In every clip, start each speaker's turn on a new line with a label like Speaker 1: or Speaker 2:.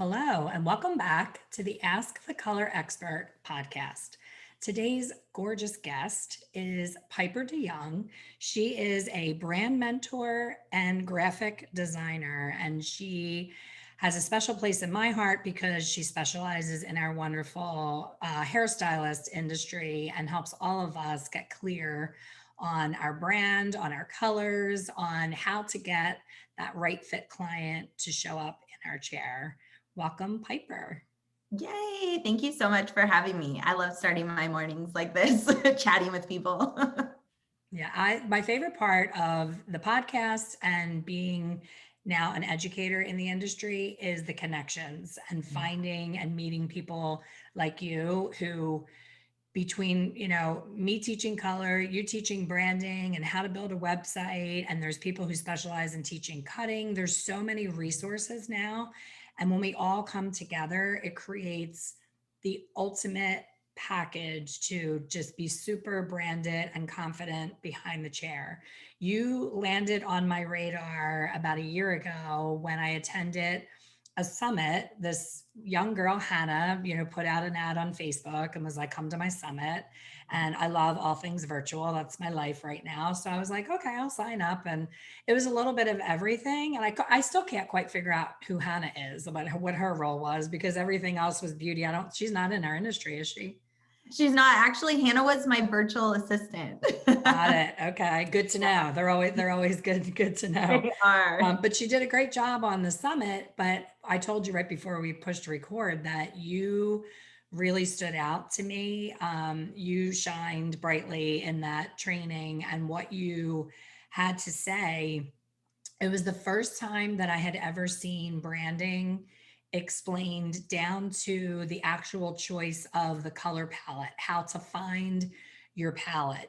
Speaker 1: Hello, and welcome back to the Ask the Color Expert podcast. Today's gorgeous guest is Piper DeYoung. She is a brand mentor and graphic designer, and she has a special place in my heart because she specializes in our wonderful hairstylist industry and helps all of us get clear on our brand, on our colors, on how to get that right fit client to show up in our chair. Welcome, Piper.
Speaker 2: Yay. Thank you so much for having me. I love starting my mornings like this, chatting with people.
Speaker 1: Yeah, my favorite part of the podcast and being now an educator in the industry is the connections and finding and meeting people like you who between, me teaching color, you teaching branding and how to build a website, and there's people who specialize in teaching cutting. There's so many resources now. And when we all come together, it creates the ultimate package to just be super branded and confident behind the chair. You landed on my radar about a year ago when I attended a summit. This young girl, Hannah, put out an ad on Facebook and was like, come to my summit. And I love all things virtual. That's my life right now. So I was like, okay, I'll sign up. And it was a little bit of everything. And I still can't quite figure out who Hannah is, what her role was, because everything else was beauty. She's not in our industry, is she?
Speaker 2: She's not. Actually, Hannah was my virtual assistant.
Speaker 1: Got it. Okay. Good to know. They're always good to know.
Speaker 2: They are.
Speaker 1: But she did a great job on the summit. But I told you right before we pushed record that you really stood out to me. You shined brightly in that training, and what you had to say. It was the first time that I had ever seen branding explained down to the actual choice of the color palette, how to find your palette.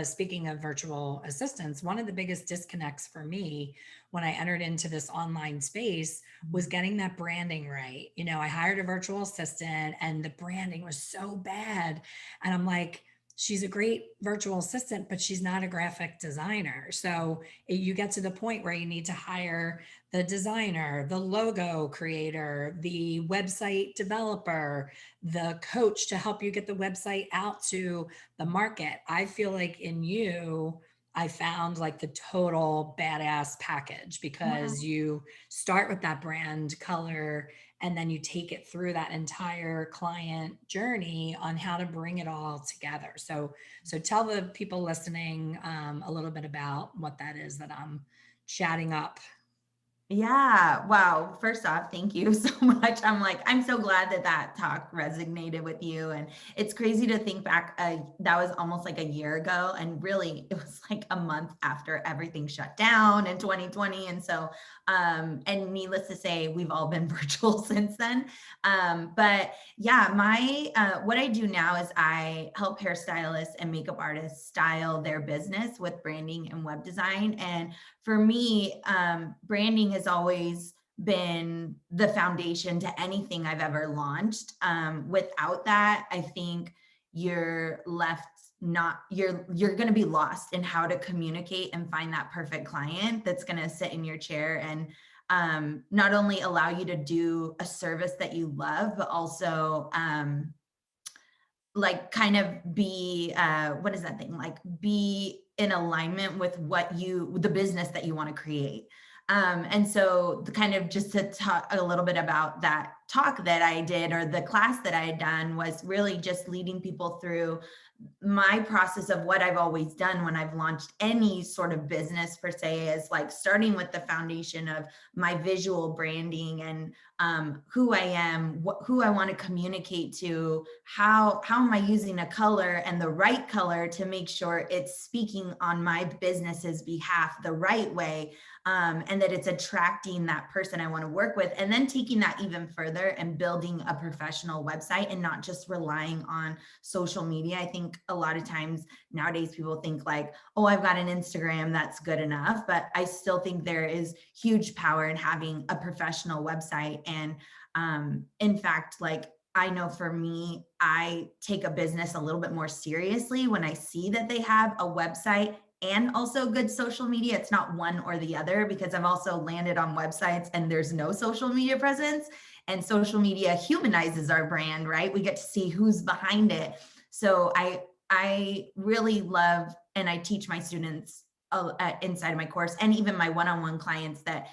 Speaker 1: Speaking of virtual assistants, one of the biggest disconnects for me when I entered into this online space was getting that branding right. I hired a virtual assistant and the branding was so bad. And I'm like, she's a great virtual assistant, but she's not a graphic designer. So you get to the point where you need to hire the designer, the logo creator, the website developer, the coach to help you get the website out to the market. I feel like in you, I found like the total badass package because
Speaker 2: Wow.
Speaker 1: you start with that brand color and then you take it through that entire client journey on how to bring it all together. So tell the people listening a little bit about what that is that I'm chatting up.
Speaker 2: Yeah. Wow. First off, thank you so much. I'm so glad that that talk resonated with you. And it's crazy to think back. That was almost like a year ago. And really, it was like a month after everything shut down in 2020. And so, and needless to say, we've all been virtual since then. But yeah, what I do now is I help hairstylists and makeup artists style their business with branding and web design. And for me, branding has always been the foundation to anything I've ever launched. Without that, I think you're left not you're going to be lost in how to communicate and find that perfect client that's going to sit in your chair and not only allow you to do a service that you love, but also like kind of be what is that thing, like be in alignment with the business that you want to create. And so the kind of just to talk a little bit about that talk that I did, or the class that I had done, was really just leading people through my process of what I've always done when I've launched any sort of business per se, is like starting with the foundation of my visual branding and who I am, who I want to communicate to, how am I using a color and the right color to make sure it's speaking on my business's behalf the right way, and that it's attracting that person I want to work with, and then taking that even further and building a professional website and not just relying on social media. I think a lot of times nowadays people think like, oh, I've got an Instagram, that's good enough. But I still think there is huge power in having a professional website. And in fact, like, I know for me, I take a business a little bit more seriously when I see that they have a website and also good social media. It's not one or the other, because I've also landed on websites and there's no social media presence, and social media humanizes our brand, right? We get to see who's behind it. So I really love, and I teach my students inside of my course, and even my one-on-one clients, that,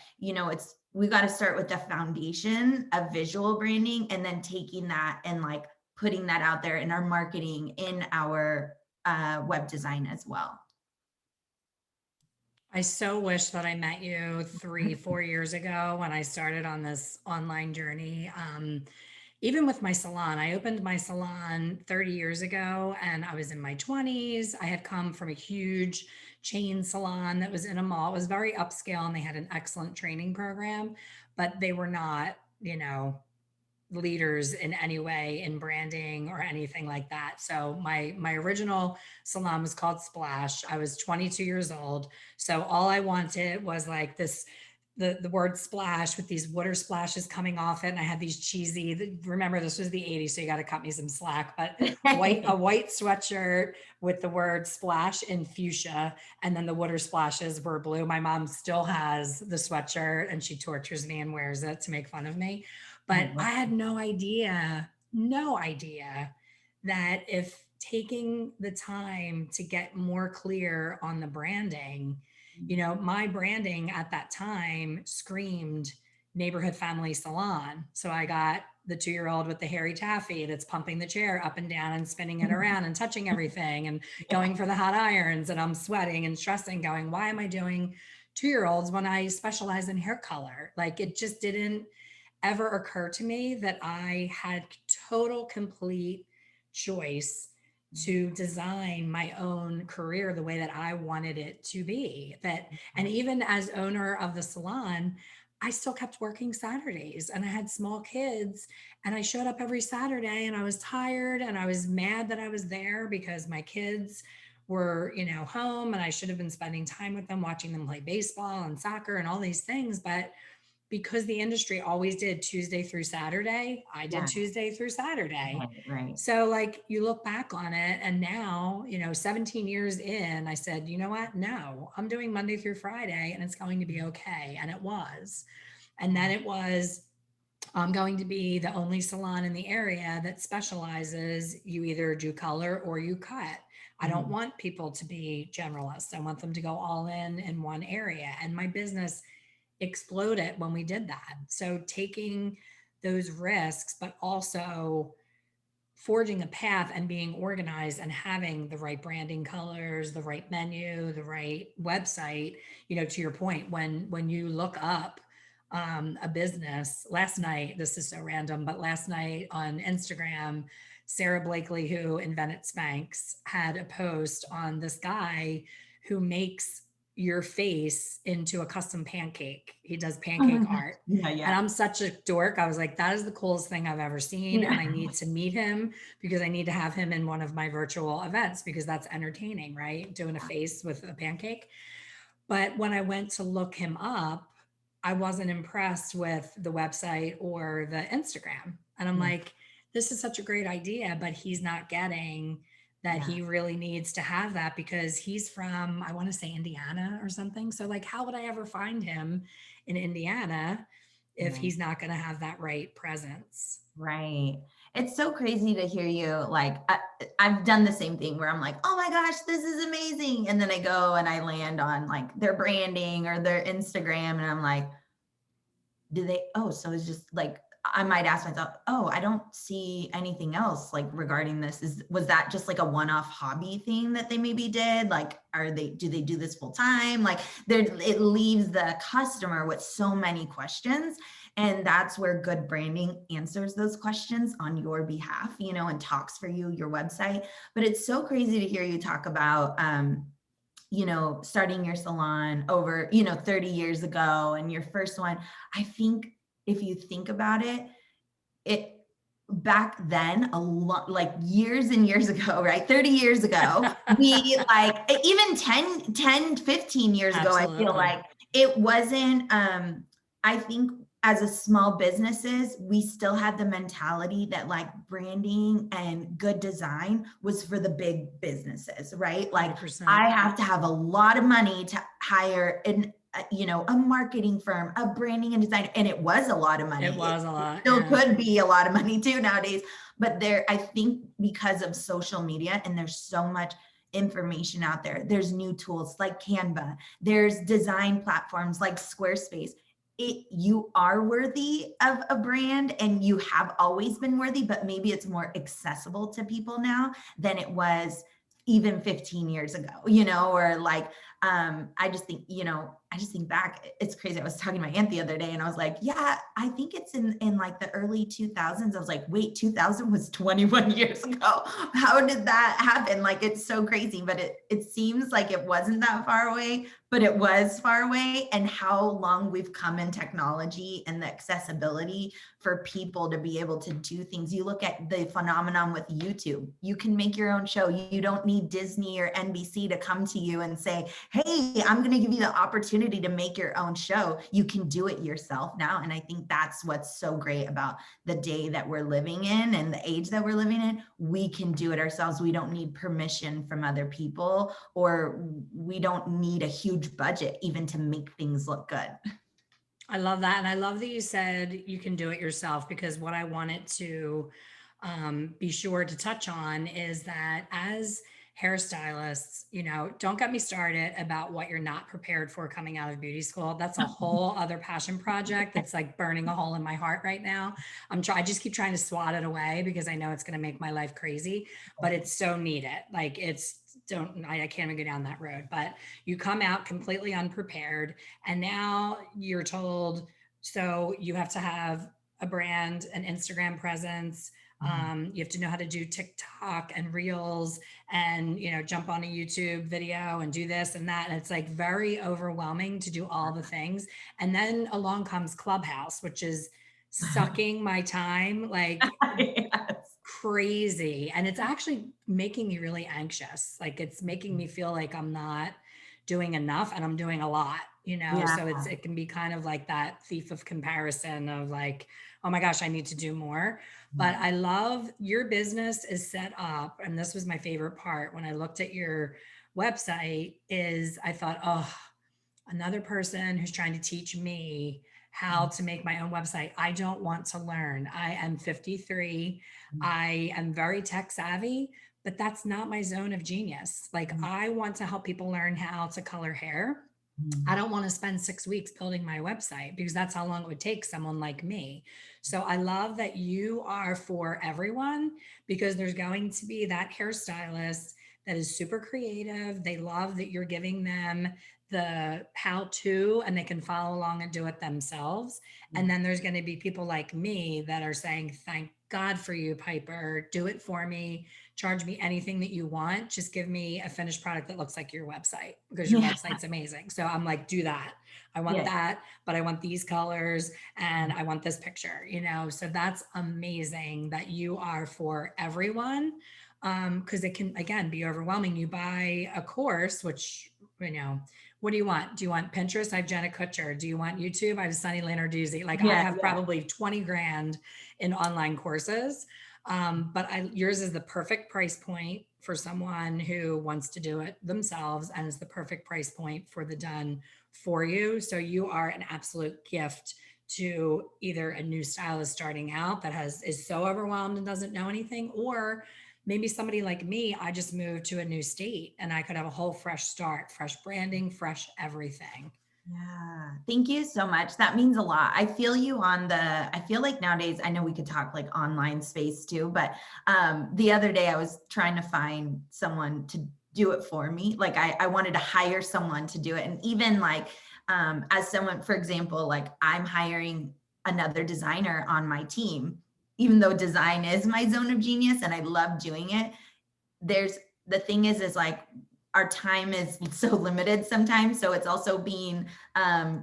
Speaker 2: we got to start with the foundation of visual branding, and then taking that and like putting that out there in our marketing, in our web design as well.
Speaker 1: I so wish that I met you 3, 4 years ago when I started on this online journey. Even with my salon, I opened my salon 30 years ago and I was in my 20s. I had come from a huge chain salon that was in a mall. It was very upscale and they had an excellent training program, but they were not, leaders in any way in branding or anything like that. So my original salon was called Splash. I was 22 years old. So all I wanted was like this the word splash with these water splashes coming off it. And I had these cheesy, remember this was the 80s, so you got to cut me some slack, but a white sweatshirt with the word splash in fuchsia. And then the water splashes were blue. My mom still has the sweatshirt and she tortures me and wears it to make fun of me. But I had no idea that if taking the time to get more clear on the branding, my branding at that time screamed neighborhood family salon. So I got the 2-year-old with the hairy taffy that's pumping the chair up and down and spinning it around and touching everything and going for the hot irons. And I'm sweating and stressing, going, why am I doing 2-year-olds when I specialize in hair color? Like, it just didn't ever occur to me that I had total, complete choice to design my own career the way that I wanted it to be. And even as owner of the salon, I still kept working Saturdays and I had small kids and I showed up every Saturday and I was tired and I was mad that I was there because my kids were, home and I should have been spending time with them, watching them play baseball and soccer and all these things. But because the industry always did Tuesday through Saturday, I did Tuesday through Saturday.
Speaker 2: Right.
Speaker 1: So like you look back on it and now, 17 years in, I said, you know what? No, I'm doing Monday through Friday and it's going to be okay. And it was. And then it was, I'm going to be the only salon in the area that specializes, you either do color or you cut. I don't want people to be generalists. I want them to go all in one area. And my business exploded when we did that. So taking those risks, but also forging a path and being organized and having the right branding colors, the right menu, the right website, to your point, when you look up a business last night, this is so random, but last night on Instagram, Sarah Blakely, who invented Spanx, had a post on this guy who makes your face into a custom pancake. He does pancake art.
Speaker 2: Yeah.
Speaker 1: And I'm such a dork. I was like, that is the coolest thing I've ever seen. And I need to meet him because I need to have him in one of my virtual events because that's entertaining, right? Doing a face with a pancake. But when I went to look him up, I wasn't impressed with the website or the Instagram. And I'm like, this is such a great idea, but he's not getting that he really needs to have that because he's from, I want to say Indiana or something. So like, how would I ever find him in Indiana if he's not going to have that right presence?
Speaker 2: Right. It's so crazy to hear you. Like, I've done the same thing where I'm like, oh my gosh, this is amazing. And then I go and I land on like their branding or their Instagram. And I'm like, so it's just like, I might ask myself, oh, I don't see anything else like regarding this. Was that just like a one-off hobby thing that they maybe did? Like, do they do this full time? Like it leaves the customer with so many questions. And that's where good branding answers those questions on your behalf, and talks for you, your website. But it's so crazy to hear you talk about, starting your salon over, 30 years ago and your first one. I think if you think about it back then, a lot, like years and years ago, right? 30 years ago, we like even 10, 15 years ago, I feel like it wasn't, I think as a small businesses, we still had the mentality that like branding and good design was for the big businesses, right? Like
Speaker 1: 100%.
Speaker 2: I have to have a lot of money to hire a marketing firm, a branding and design. And it was a lot of
Speaker 1: It
Speaker 2: money. It
Speaker 1: was a lot.
Speaker 2: still
Speaker 1: Yeah.
Speaker 2: could be a lot of money too nowadays. But I think because of social media and there's so much information out there, there's new tools like Canva, there's design platforms like Squarespace. You are worthy of a brand and you have always been worthy, but maybe it's more accessible to people now than it was even 15 years ago, or like, I just think back, it's crazy. I was talking to my aunt the other day and I was like, yeah, I think it's in like the early 2000s. I was like, wait, 2000 was 21 years ago. How did that happen? Like, it's so crazy, but it seems like it wasn't that far away, but it was far away. And how long we've come in technology and the accessibility for people to be able to do things. You look at the phenomenon with YouTube, you can make your own show. You don't need Disney or NBC to come to you and say, hey, I'm going to give you the opportunity to make your own show. You can do it yourself now. And I think that's what's so great about the day that we're living in and the age that we're living in. We can do it ourselves. We don't need permission from other people, or we don't need a huge budget even to make things look good.
Speaker 1: I love that. And I love that you said you can do it yourself, because what I wanted to be sure to touch on is that as hairstylists, don't get me started about what you're not prepared for coming out of beauty school. That's a whole other passion project that's like burning a hole in my heart right now. I just keep trying to swat it away because I know it's going to make my life crazy, but it's so needed. Like I can't even go down that road, but you come out completely unprepared and now you're told, so you have to have a brand, an Instagram presence. You have to know how to do TikTok and reels and, jump on a YouTube video and do this and that. And it's like very overwhelming to do all the things. And then along comes Clubhouse, which is sucking my time like
Speaker 2: Yes.
Speaker 1: crazy. And it's actually making me really anxious. Like it's making me feel like I'm not doing enough and I'm doing a lot,
Speaker 2: Yeah.
Speaker 1: so it can be kind of like that thief of comparison of like, oh my gosh, I need to do more. But I love your business is set up. And this was my favorite part when I looked at your website is I thought, oh, another person who's trying to teach me how to make my own website. I don't want to learn. I am 53. I am very tech savvy, but that's not my zone of genius. Like I want to help people learn how to color hair. I don't want to spend 6 weeks building my website because that's how long it would take someone like me. So I love that you are for everyone, because there's going to be that hairstylist that is super creative. They love that you're giving them the how to and they can follow along and do it themselves. And then there's going to be people like me that are saying, thank God for you, Piper. Do it for me. Charge me anything that you want. Just give me a finished product that looks like your website, because your
Speaker 2: Yeah.
Speaker 1: website's amazing. So I'm like, do that. I want
Speaker 2: Yeah.
Speaker 1: that, but I want these colors and I want this picture, So that's amazing that you are for everyone. Because it can, again, be overwhelming. You buy a course, which, what do you want? Do you want Pinterest? I have Jenna Kutcher. Do you want YouTube? I have Sunny Lenarduzzi. Like I have probably 20 grand in online courses. But yours is the perfect price point for someone who wants to do it themselves, and it's the perfect price point for the done for you. So you are an absolute gift to either a new stylist starting out that is so overwhelmed and doesn't know anything, or maybe somebody like me, I just moved to a new state and I could have a whole fresh start, fresh branding, fresh everything.
Speaker 2: Yeah. Thank you so much. That means a lot. I feel like nowadays, I know we could talk like online space too, but the other day I was trying to find someone to do it for me. Like I wanted to hire someone to do it. And even like, as someone, for example, like I'm hiring another designer on my team, even though design is my zone of genius and I love doing it. The thing is like, our time is so limited sometimes. So it's also being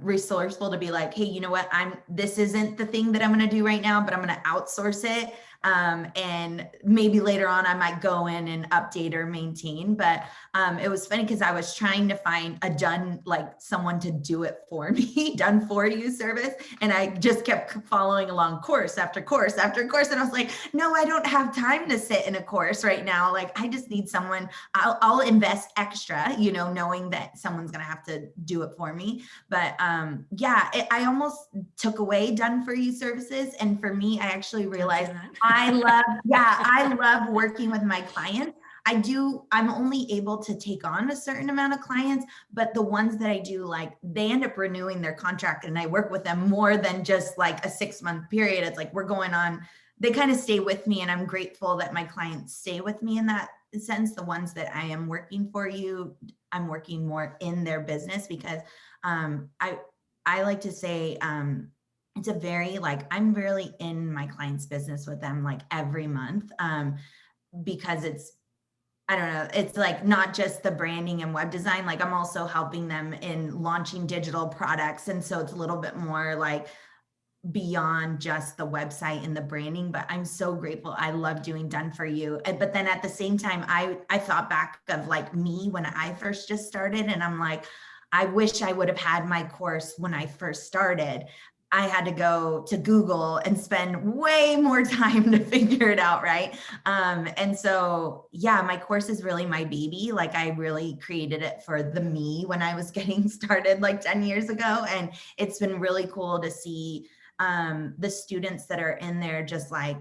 Speaker 2: resourceful to be like, hey, you know what, this isn't the thing that I'm going to do right now, but I'm going to outsource it. And maybe later on I might go in and update or maintain. But it was funny because I was trying to find someone to do it for me, done for you service. And I just kept following along course after course after course. And I was like, no, I don't have time to sit in a course right now. Like, I just need someone, I'll invest extra, knowing that someone's going to have to do it for me. But I almost took away done for you services. And for me, I actually realized I love working with my clients. I'm only able to take on a certain amount of clients, but the ones that I do, like, they end up renewing their contract and I work with them more than just like a 6-month period. It's like, they kind of stay with me, and I'm grateful that my clients stay with me in that sense. The ones that I am working for you, I'm working more in their business because I like to say, it's a very, like, I'm really in my client's business with them, like, every month, because I don't know, it's like not just the branding and web design, like I'm also helping them in launching digital products. And so it's a little bit more like beyond just the website and the branding, but I'm so grateful. I love doing done for you. But then at the same time, I thought back of like me when I first just started, and I'm like, I wish I would have had my course when I first started. I had to go to Google and spend way more time to figure it out, right? And so, yeah, my course is really my baby. Like, I really created it for the me when I was getting started like 10 years ago. And it's been really cool to see the students that are in there just like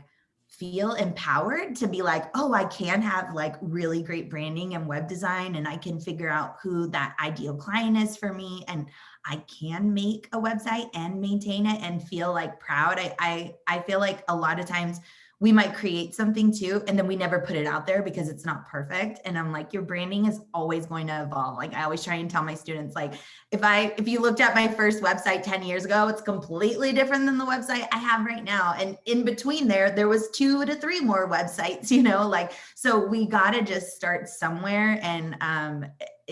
Speaker 2: feel empowered to be like, oh, I can have like really great branding and web design, and I can figure out who that ideal client is for me, and I can make a website and maintain it and feel like proud. I feel like a lot of times we might create something too, and then we never put it out there because it's not perfect. And I'm like, your branding is always going to evolve. Like, I always try and tell my students, like, if you looked at my first website 10 years ago, it's completely different than the website I have right now. And in between there was 2 to 3 more websites, like, so we got to just start somewhere. And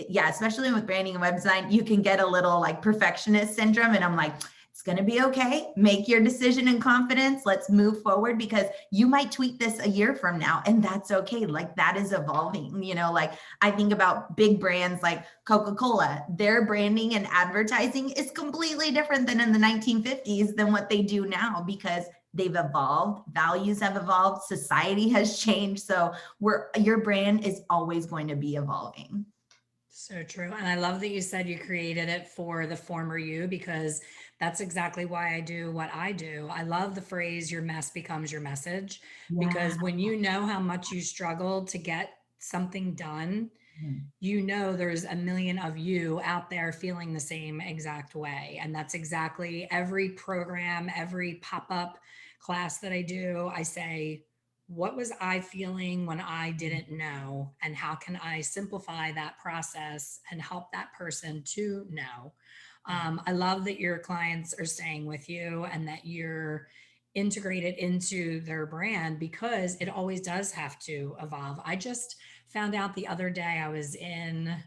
Speaker 2: yeah, especially with branding and web design, you can get a little like perfectionist syndrome. And I'm like, it's going to be okay. Make your decision in confidence. Let's move forward, because you might tweak this a year from now, and that's okay. Like, that is evolving, like I think about big brands like Coca-Cola, their branding and advertising is completely different than in the 1950s than what they do now, because they've evolved, values have evolved, society has changed. So your brand is always going to be evolving.
Speaker 1: So true. And I love that you said you created it for the former you, because that's exactly why I do what I do. I love the phrase, your mess becomes your message,
Speaker 2: Yeah.
Speaker 1: because when you know how much you struggled to get something done, there's a million of you out there feeling the same exact way. And that's exactly every program, every pop-up class that I do. I say, what was I feeling when I didn't know? And how can I simplify that process and help that person to know? I love that your clients are staying with you and that you're integrated into their brand, because it always does have to evolve. I just found out the other day, it was an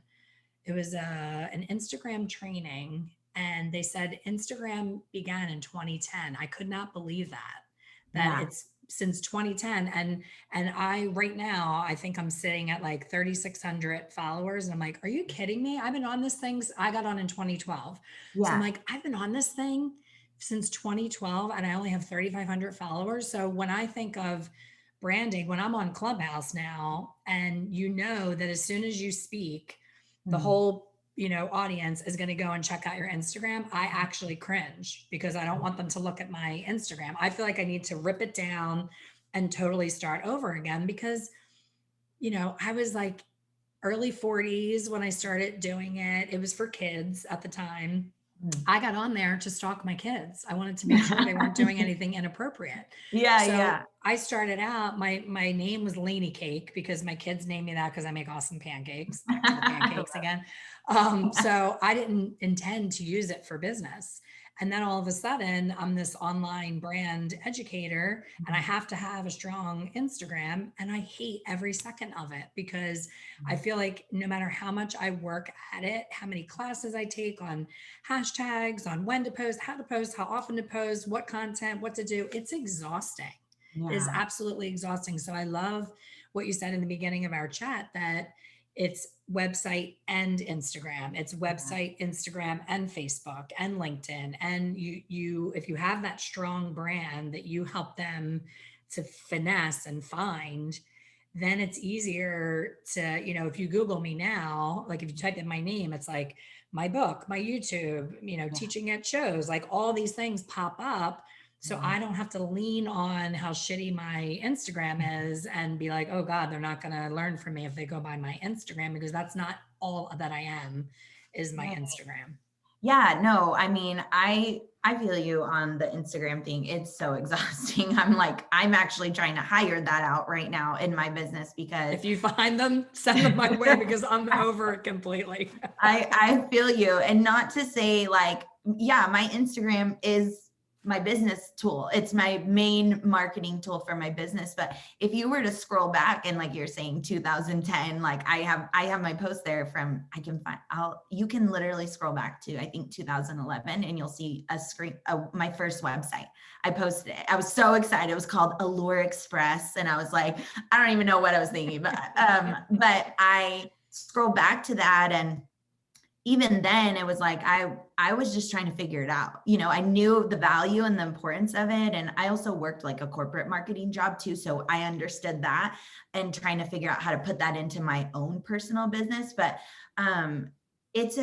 Speaker 1: Instagram training, and they said Instagram began in 2010. I could not believe that
Speaker 2: Yeah.
Speaker 1: it's since 2010. And I, right now, I think I'm sitting at like 3,600 followers. And I'm like, are you kidding me? I've been on this thing. I got on in 2012. So I'm
Speaker 2: Yeah.
Speaker 1: like, I've been on this thing since 2012 and I only have 3,500 followers. So when I think of branding, when I'm on Clubhouse now, and that as soon as you speak, the whole audience is going to go and check out your Instagram, I actually cringe, because I don't want them to look at my Instagram. I feel like I need to rip it down and totally start over again, because I was like early 40s when I started doing it. It was for kids at the time. I got on there to stalk my kids. I wanted to make sure they weren't doing anything inappropriate.
Speaker 2: Yeah.
Speaker 1: So
Speaker 2: Yeah.
Speaker 1: I started out, my name was Laney Cake, because my kids named me that because I make awesome pancakes. Back to the pancakes again. So I didn't intend to use it for business. And then all of a sudden, I'm this online brand educator and I
Speaker 2: Mhm.
Speaker 1: have to have a strong Instagram. And I hate every second of it because I feel like no matter how much I work at it, how many classes I take on hashtags, on when to post, how often to post, what content, what to do, it's exhausting. It is
Speaker 2: Yeah.
Speaker 1: absolutely exhausting. So I love what you said in the beginning of our chat that it's website and Instagram. It's
Speaker 2: Yeah.
Speaker 1: website, Instagram, and Facebook and LinkedIn. And you if you have that strong brand that you help them to finesse and find, then it's easier to, if you Google me now, like if you type in my name, it's like my book, my YouTube,
Speaker 2: Yeah.
Speaker 1: teaching at shows, like all these things pop up. So
Speaker 2: Yeah.
Speaker 1: I don't have to lean on how shitty my Instagram is and be like, oh God, they're not going to learn from me if they go by my Instagram, because that's not all that I am, is my
Speaker 2: Right.
Speaker 1: Instagram.
Speaker 2: Yeah, no, I mean, I feel you on the Instagram thing. It's so exhausting. I'm actually trying to hire that out right now in my business because
Speaker 1: If you find them, send them my way because I'm over it completely.
Speaker 2: I feel you. And not to say like, yeah, my Instagram is my business tool. It's my main marketing tool for my business. But if you were to scroll back and like you're saying 2010, like I have my post there from I can find you can literally scroll back to I think 2011 and you'll see a screen my first website. I posted it. I was so excited. It was called Allure Express. And I was like, I don't even know what I was thinking, but I scroll back to that and even then it was like I was just trying to figure it out. I knew the value and the importance of it, and I also worked like a corporate marketing job too, so I understood that and trying to figure out how to put that into my own personal business. But um it's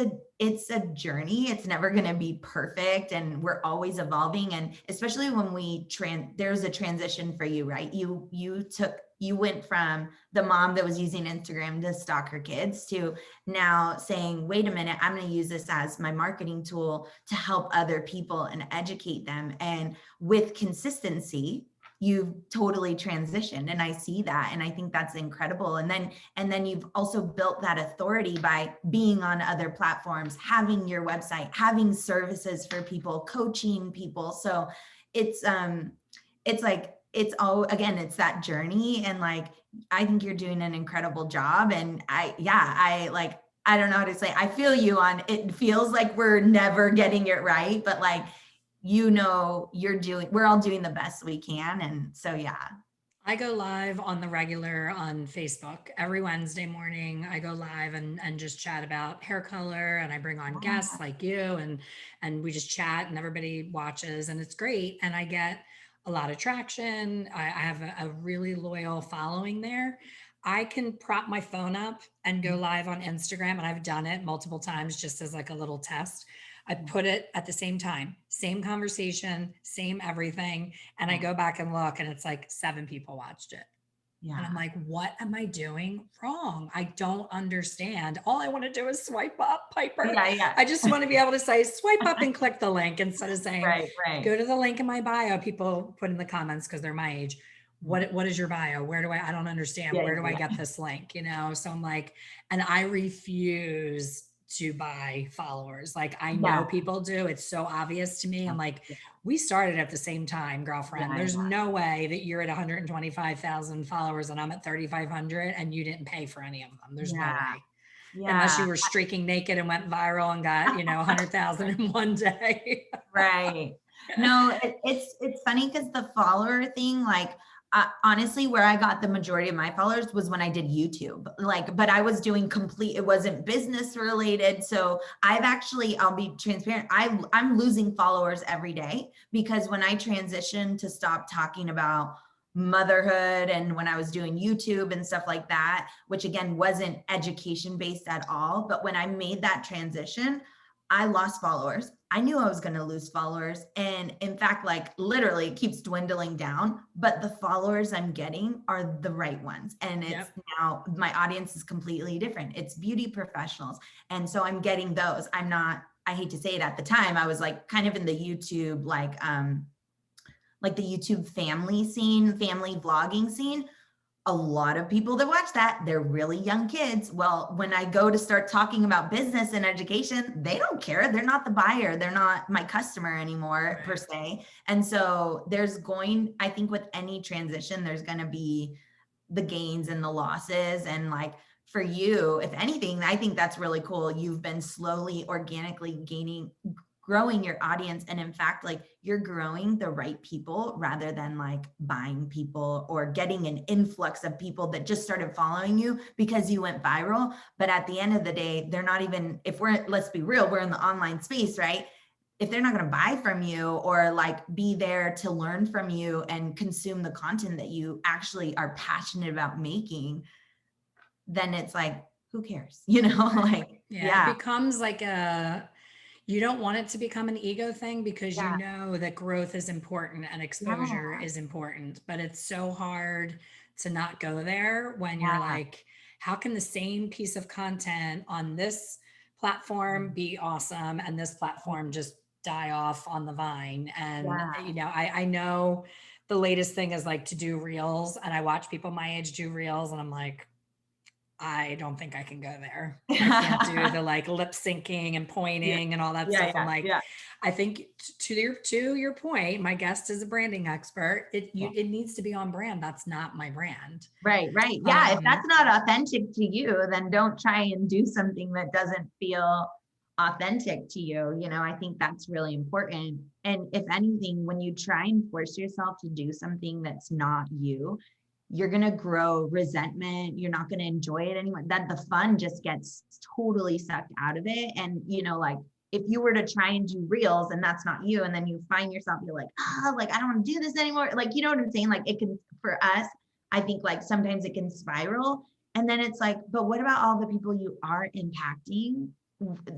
Speaker 2: a journey. It's never going to be perfect, and we're always evolving. And especially when there's a transition for you, right? You went from the mom that was using Instagram to stalk her kids to now saying, wait a minute, I'm going to use this as my marketing tool to help other people and educate them. And with consistency, you've totally transitioned. And I see that. And I think that's incredible. And then you've also built that authority by being on other platforms, having your website, having services for people, coaching people. So it's like, it's all, again, it's that journey. And like, I think you're doing an incredible job. And I don't know how to say, I feel you on, it feels like we're never getting it right, but like, we're all doing the best we can. And so, yeah.
Speaker 1: I go live on the regular on Facebook every Wednesday morning. I go live and just chat about hair color, and I bring on guests like you, and we just chat and everybody watches, and it's great. And I get a lot of traction. I have a really loyal following there. I can prop my phone up and go live on Instagram, and I've done it multiple times just as like a little test. I put it at the same time, same conversation, same everything. And I
Speaker 2: Yeah.
Speaker 1: go back and look, and it's like 7 people watched it. And I'm
Speaker 2: Yeah.
Speaker 1: like, what am I doing wrong? I don't understand. All I want to do is swipe up, Piper.
Speaker 2: Yeah. Yeah.
Speaker 1: I just want to be able to say swipe up and click the link instead of saying,
Speaker 2: Right. Right.
Speaker 1: go to the link in my bio. People put in the comments because they're my age. What is your bio? Where do I don't understand.
Speaker 2: Yeah.
Speaker 1: Where do I
Speaker 2: Yeah.
Speaker 1: get this link? So I'm like, and I refuse to buy followers. Like I know
Speaker 2: Yeah.
Speaker 1: people do. It's so obvious to me. I'm like, we started at the same time, girlfriend.
Speaker 2: Yeah.
Speaker 1: There's no way that you're at 125,000 followers and I'm at 3,500 and you didn't pay for any of them. There's no
Speaker 2: Yeah.
Speaker 1: way. Unless
Speaker 2: Yeah.
Speaker 1: you were streaking naked and went viral and got, 100,000 in one day.
Speaker 2: Right. No, it's funny because the follower thing, like honestly, where I got the majority of my followers was when I did YouTube. Like, but I was doing it wasn't business related. So I'll be transparent. I'm losing followers every day because when I transitioned to stop talking about motherhood and when I was doing YouTube and stuff like that, which again wasn't education based at all, but when I made that transition, I lost followers. I knew I was going to lose followers. And in fact, like literally it keeps dwindling down, but the followers I'm getting are the right ones. And it's
Speaker 1: Yep.
Speaker 2: now my audience is completely different. It's beauty professionals. And so I'm getting those. I hate to say it, at the time, I was like kind of in the YouTube, like the YouTube family vlogging scene. a lot of people that watch that, they're really young kids. Well, when I go to start talking about business and education, they don't care. They're not the buyer. They're not my customer anymore, per se. And so I think with any transition, there's going to be the gains and the losses. And like for you, if anything, I think that's really cool. You've been slowly, organically growing your audience. And in fact, like you're growing the right people rather than like buying people or getting an influx of people that just started following you because you went viral. But at the end of the day, they're not even, let's be real, we're in the online space, right? If they're not going to buy from you or like be there to learn from you and consume the content that you actually are passionate about making, then it's like, who cares? Like,
Speaker 1: Yeah. It becomes like you don't want it to become an ego thing because you
Speaker 2: Yeah.
Speaker 1: know that growth is important and exposure is important, but it's so hard to not go there when you're like, how can the same piece of content on this platform be awesome and this platform just die off on the vine? And, I know the latest thing is like to do reels, and I watch people my age do reels and I'm like, I don't think I can go there. I can't do the like lip syncing and pointing and all that stuff. I'm like, I think to your point, my guest is a branding expert. It needs to be on brand. That's not my brand.
Speaker 2: Right. Yeah. If that's not authentic to you, then don't try and do something that doesn't feel authentic to you. I think that's really important. And if anything, when you try and force yourself to do something that's not you, you're going to grow resentment. You're not going to enjoy it anymore. That the fun just gets totally sucked out of it. And, like if you were to try and do reels and that's not you, and then you find yourself, you're like, like, I don't want to do this anymore. Like, you know what I'm saying? Like it can, for us, I think like sometimes it can spiral. And then it's like, but what about all the people you are impacting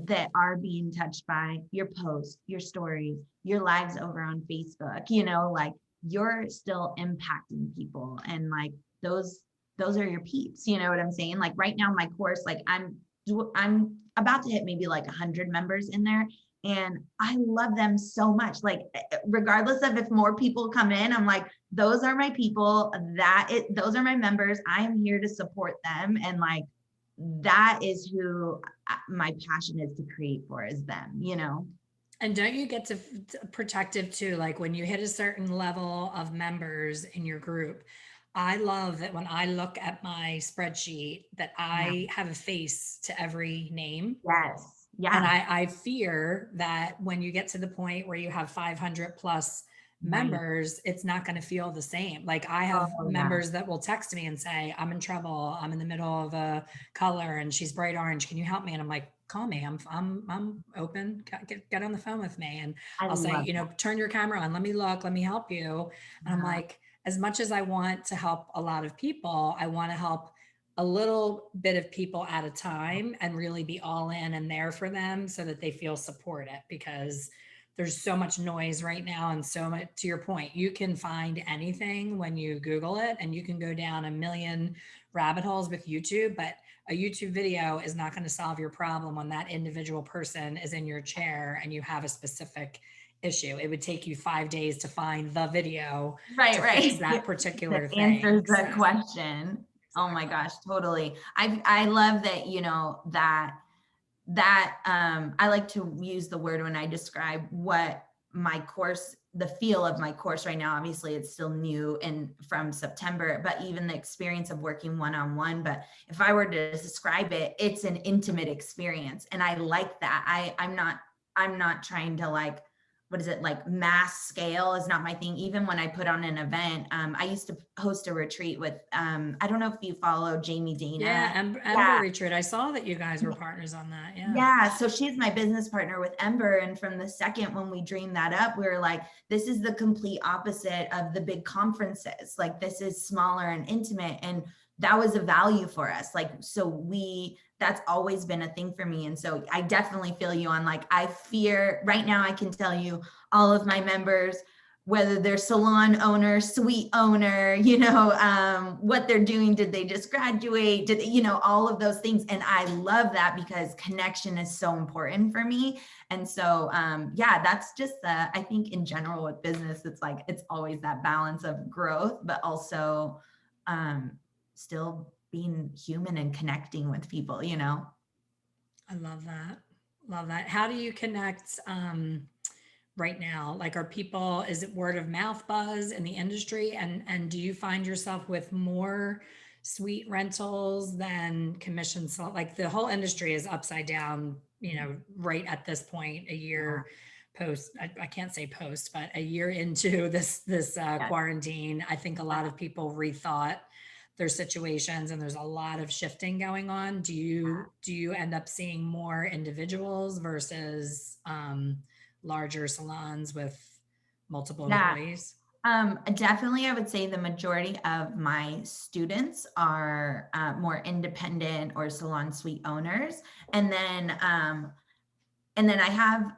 Speaker 2: that are being touched by your posts, your stories, your lives over on Facebook, like you're still impacting people. And like, those are your peeps. You know what I'm saying? Like right now, my course, like I'm about to hit maybe like 100 members in there. And I love them so much. Like, regardless of if more people come in, I'm like, those are my people, those are my members. I'm here to support them. And like, that is who my passion is to create for, is them,
Speaker 1: And don't you get to protective too? Like when you hit a certain level of members in your group, I love that when I look at my spreadsheet that I have a face to every name.
Speaker 2: Yes. Yeah.
Speaker 1: And I fear that when you get to the point where you have 500 plus members, it's not going to feel the same. Like I have members that will text me and say, I'm in trouble. I'm in the middle of a color and she's bright orange. Can you help me? And I'm like, call me. I'm open. Get on the phone with me. And I'll say, turn your camera on. Let me look. Let me help you. And I'm like, as much as I want to help a lot of people, I want to help a little bit of people at a time and really be all in and there for them so that they feel supported, because there's so much noise right now. And so much, to your point, you can find anything when you Google it, and you can go down a million rabbit holes with YouTube, but a YouTube video is not going to solve your problem when that individual person is in your chair and you have a specific issue. It would take you 5 days to find the video to fix that particular thing.
Speaker 2: Answers the question. Oh my gosh, totally. I love that, that I like to use the word when I describe what my course, the feel of my course right now. Obviously it's still new and from September, but even the experience of working one-on-one. But if I were to describe it, it's an intimate experience. And I like that. I'm not trying to like, what is it, like mass scale is not my thing. Even when I put on an event, I used to host a retreat with, I don't know if you follow Jamie Dana.
Speaker 1: Yeah, Ember Retreat. I saw that you guys were partners on that.
Speaker 2: Yeah. So she's my business partner with Ember. And from the second when we dreamed that up, we were like, this is the complete opposite of the big conferences. Like this is smaller and intimate. And that was a value for us. Like, so that's always been a thing for me. And so I definitely feel you on like, I fear right now, I can tell you all of my members, whether they're salon owner, suite owner, what they're doing. Did they just graduate? All of those things. And I love that because connection is so important for me. And so, that's just I think in general with business, it's like, it's always that balance of growth, but also, still being human and connecting with people, you know?
Speaker 1: I love that. Love that. How do you connect right now? Like, are people, is it word of mouth buzz in the industry? And do you find yourself with more suite rentals than commission? So like the whole industry is upside down, right at this point, a
Speaker 2: Yeah.
Speaker 1: year post, I can't say post, but a year into this
Speaker 2: Yeah.
Speaker 1: quarantine. I think a lot of people rethought their situations, and there's a lot of shifting going on. Do you end up seeing more individuals versus larger salons with multiple
Speaker 2: Yeah.
Speaker 1: employees?
Speaker 2: Definitely, I would say the majority of my students are more independent or salon suite owners. And then I have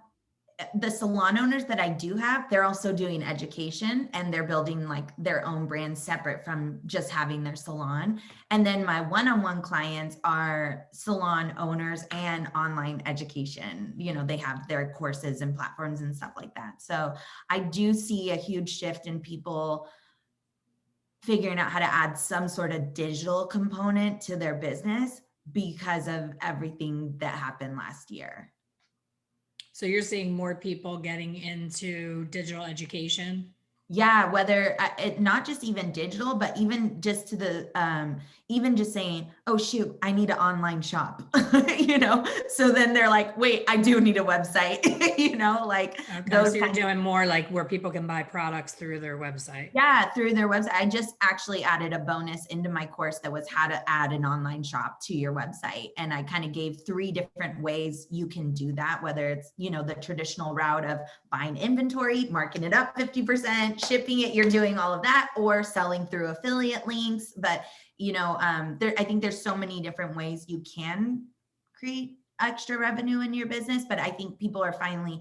Speaker 2: the salon owners that I do have, they're also doing education and they're building like their own brand separate from just having their salon. And then my one-on-one clients are salon owners and online education. They have their courses and platforms and stuff like that. So I do see a huge shift in people figuring out how to add some sort of digital component to their business because of everything that happened last year.
Speaker 1: So you're seeing more people getting into digital education?
Speaker 2: Yeah, whether it not just even digital, but even just to the even just saying, oh shoot, I need an online shop, So then they're like, wait, I do need a website, like
Speaker 1: Okay,
Speaker 2: those
Speaker 1: so you're
Speaker 2: kind of.
Speaker 1: doing more like where people can buy products through their website.
Speaker 2: Yeah, through their website. I just actually added a bonus into my course that was how to add an online shop to your website. And I kind of gave 3 different ways you can do that, whether it's, the traditional route of buying inventory, marking it up 50%, shipping it, you're doing all of that, or selling through affiliate links. But, I think there's so many different ways you can create extra revenue in your business. But I think people are finally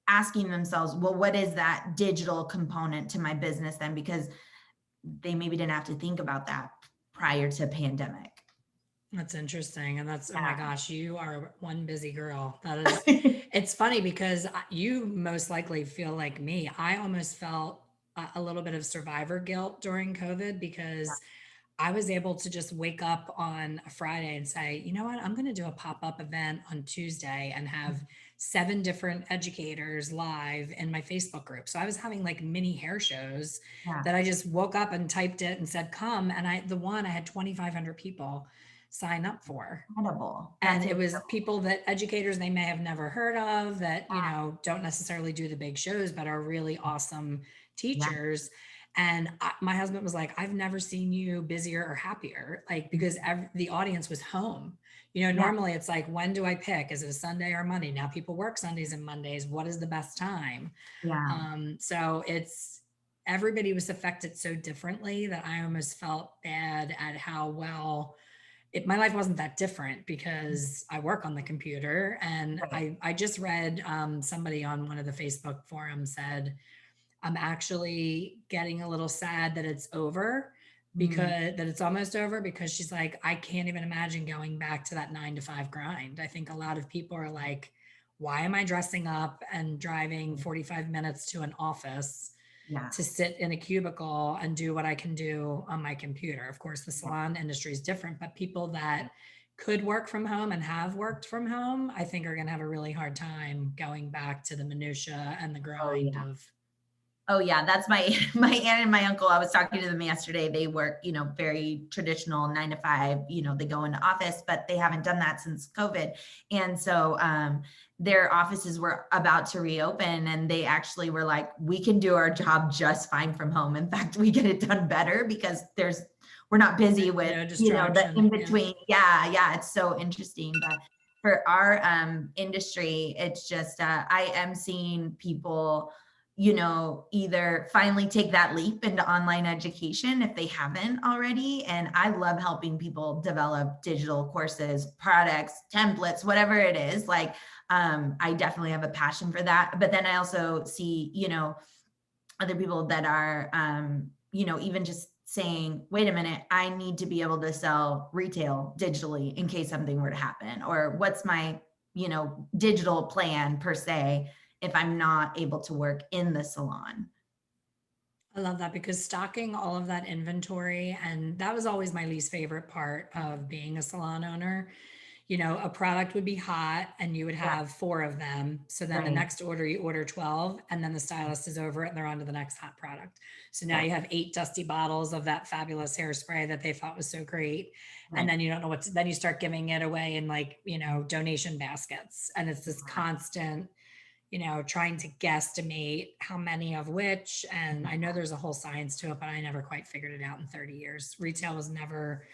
Speaker 2: asking themselves, well, what is that digital component to my business then? Because they maybe didn't have to think about that prior to pandemic.
Speaker 1: That's interesting. And oh my
Speaker 2: Yeah.
Speaker 1: gosh, you are one busy girl. It's funny because you most likely feel like me. I almost felt a little bit of survivor guilt during COVID because I was able to just wake up on a Friday and say, you know what, I'm going to do a pop up event on Tuesday and have 7 different educators live in my Facebook group. So I was having like mini hair shows
Speaker 2: Yeah.
Speaker 1: that I just woke up and typed it and said, come. And I had 2,500 people sign up for.
Speaker 2: Incredible.
Speaker 1: And
Speaker 2: That's
Speaker 1: it was
Speaker 2: incredible.
Speaker 1: people that educators they may have never heard of that, don't necessarily do the big shows, but are really awesome
Speaker 2: Yeah.
Speaker 1: teachers. And my husband was like, I've never seen you busier or happier, like, because the audience was home.
Speaker 2: Yeah.
Speaker 1: Normally it's like, when do I pick? Is it a Sunday or Monday? Now people work Sundays and Mondays. What is the best time?
Speaker 2: Yeah.
Speaker 1: So everybody was affected so differently that I almost felt bad at how well my life wasn't that different because I work on the computer. And
Speaker 2: Right.
Speaker 1: I just read somebody on one of the Facebook forums said, I'm actually getting a little sad that it's over,
Speaker 2: Mm.
Speaker 1: because that it's almost over, because she's like, I can't even imagine going back to that 9 to 5 grind. I think a lot of people are like, why am I dressing up and driving 45 minutes to an office
Speaker 2: Yeah.
Speaker 1: to sit in a cubicle and do what I can do on my computer? Of course, the salon industry is different, but people that could work from home and have worked from home, I think are going to have a really hard time going back to the minutia and the
Speaker 2: Oh
Speaker 1: grind
Speaker 2: yeah.
Speaker 1: of.
Speaker 2: Oh yeah, that's my my aunt and my uncle. I was talking to them yesterday. They work, very traditional 9 to 5. They go into office, but they haven't done that since COVID. And so their offices were about to reopen, and they actually were like, "We can do our job just fine from home. In fact, we get it done better because we're not busy with
Speaker 1: No
Speaker 2: the
Speaker 1: distraction.
Speaker 2: in
Speaker 1: Yeah.
Speaker 2: between." Yeah, yeah, it's so interesting, but. For our industry, it's just I am seeing people either finally take that leap into online education if they haven't already. And I love helping people develop digital courses, products, templates, whatever it is. Like, I definitely have a passion for that. But then I also see, other people that are, even just saying, wait a minute, I need to be able to sell retail digitally in case something were to happen, or what's my, digital plan per se, if I'm not able to work in the salon.
Speaker 1: I love that because stocking all of that inventory, and that was always my least favorite part of being a salon owner. A product would be hot and you would
Speaker 2: Yeah,
Speaker 1: have four of them. So then the
Speaker 2: right.
Speaker 1: next order, you order 12, and then the stylist is over it and they're on to the next hot product. So now
Speaker 2: Right.
Speaker 1: you have 8 dusty bottles of that fabulous hairspray that they thought was so great. And
Speaker 2: Right.
Speaker 1: then you don't know then you start giving it away in like, donation baskets. And it's this
Speaker 2: Yeah.
Speaker 1: constant, trying to guesstimate how many of which. And I know there's a whole science to it, but I never quite figured it out in 30 years. Retail was never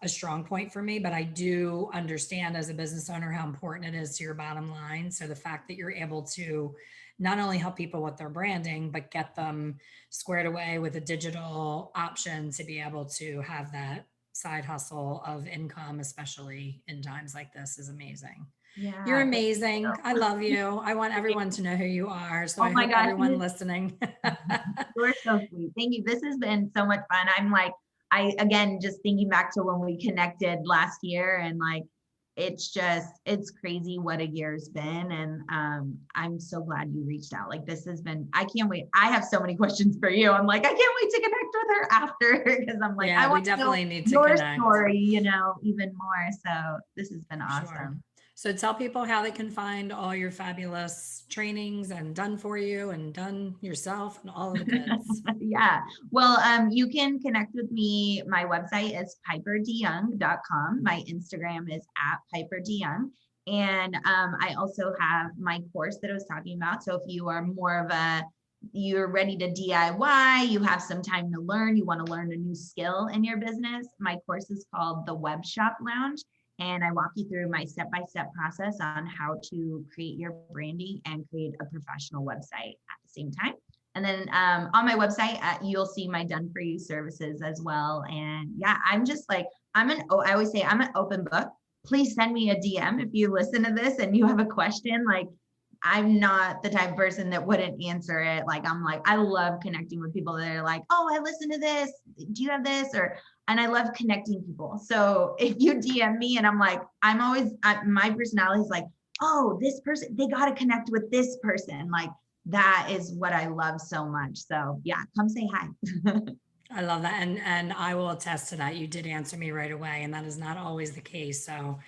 Speaker 1: a strong point for me, but I do understand as a business owner how important it is to your bottom line. So the fact that you're able to not only help people with their branding, but get them squared away with a digital option to be able to have that side hustle of income, especially in times like this, is amazing. You're
Speaker 2: Yeah. Thank
Speaker 1: amazing. I love
Speaker 2: you.
Speaker 1: you. I want everyone to know who you are. So
Speaker 2: Oh
Speaker 1: I
Speaker 2: my
Speaker 1: hope
Speaker 2: gosh.
Speaker 1: everyone listening.
Speaker 2: You're so sweet. Thank you. This has been so much fun. I'm like, I again just thinking back to when we connected last year and like it's crazy what a year's been. And I'm so glad you reached out. Like this has been, I can't wait. I have so many questions for you. I'm like, I can't wait to connect with her after because I'm like, I
Speaker 1: Yeah, we
Speaker 2: want to know
Speaker 1: definitely need to
Speaker 2: your
Speaker 1: connect.
Speaker 2: story, even more. So this has been
Speaker 1: For sure.
Speaker 2: awesome.
Speaker 1: So tell people how they can find all your fabulous trainings and done for you and done yourself and all of the goods.
Speaker 2: Yeah. Well, you can connect with me. My website is piperdeyoung.com. My Instagram is at piperdeyoung. And I also have my course that I was talking about. So if you are more of you're ready to DIY, you have some time to learn, you want to learn a new skill in your business, my course is called the Web Shop Lounge. And I walk you through my step-by-step process on how to create your branding and create a professional website at the same time. And then on my website, you'll see my done for you services as well. And yeah, I'm just like, I always say I'm an open book. Please send me a DM if you listen to this and you have a question. Like, I'm not the type of person that wouldn't answer it. Like, I'm like, I love connecting with people that are like, oh, I listened to this. Do you have this? And I love connecting people. So if you DM me and I'm like, my personality is like, oh, this person, they got to connect with this person. Like, that is what I love so much. So yeah, come say hi.
Speaker 1: I love that. And I will attest to that. You did answer me right away, and that is not always the case. So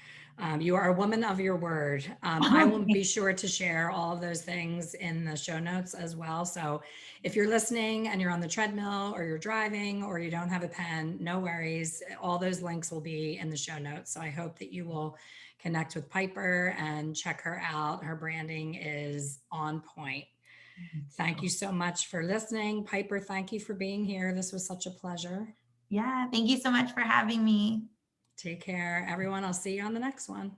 Speaker 1: you are a woman of your word. I will be sure to share all of those things in the show notes as well. So if you're listening and you're on the treadmill or you're driving or you don't have a pen, no worries. All those links will be in the show notes. So I hope that you will connect with Piper and check her out. Her branding is on point. Thank you so much for listening. Piper, thank you for being here. This was such a pleasure.
Speaker 2: Yeah, thank you so much for having me.
Speaker 1: Take care, everyone. I'll see you on the next one.